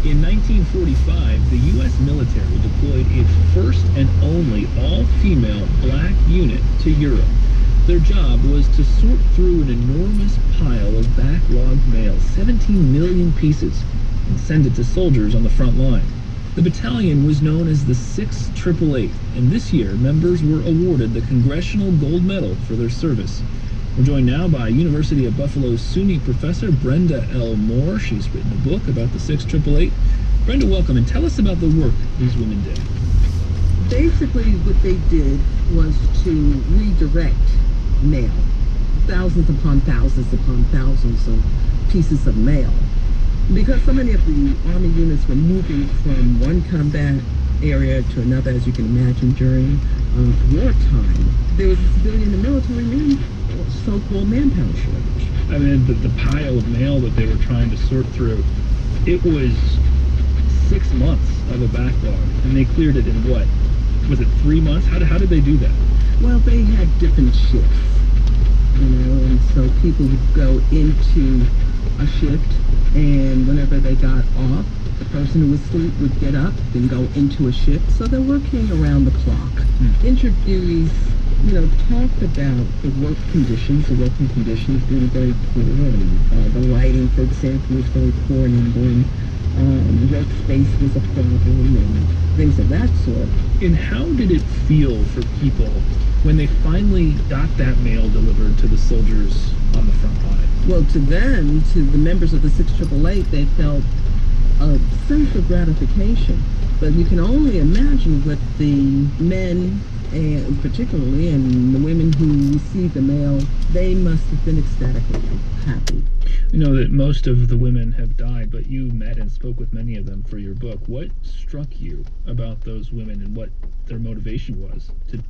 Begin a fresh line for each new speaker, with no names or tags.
In 1945, the U.S. military deployed its first and only all-female black unit to Europe. Their job was to sort through an enormous pile of backlogged mail, 17 million pieces, and send it to soldiers on the front line. The battalion was known as the 688, and this year members were awarded the Congressional Gold Medal for their service. We're joined now by University of Buffalo's SUNY professor, Brenda L. Moore. She's written a book about the 688. Brenda, welcome, and tell us about the work these women did.
Basically, what they did was to redirect mail, thousands upon thousands of pieces of mail. Because so many of the Army units were moving from one combat area to another, as you can imagine, during wartime, there was a civilian and military so-called manpower shortage.
I mean, the pile of mail that they were trying to sort through, it was 6 months of a backlog, and they cleared it in what? Was it 3 months? How did they do that?
Well, they had different shifts, and so people would go into a shift, and whenever they got off, the person who was asleep would get up and go into a shift. So they're working around the clock. Interviewees, talked about the working conditions being very poor, and the lighting, for example, was very poor in England. Workspace was a problem, and things of that sort.
And how did it feel for people when they finally got that mail delivered to the soldiers on the front line?
Well, to them, to the members of the 688, they felt a sense of gratification. But you can only imagine what the men, and particularly, and the women who received the mail, they must have been ecstatically happy.
We know that most of the women have died, but you met and spoke with many of them for your book. What struck you about those women and what their motivation was to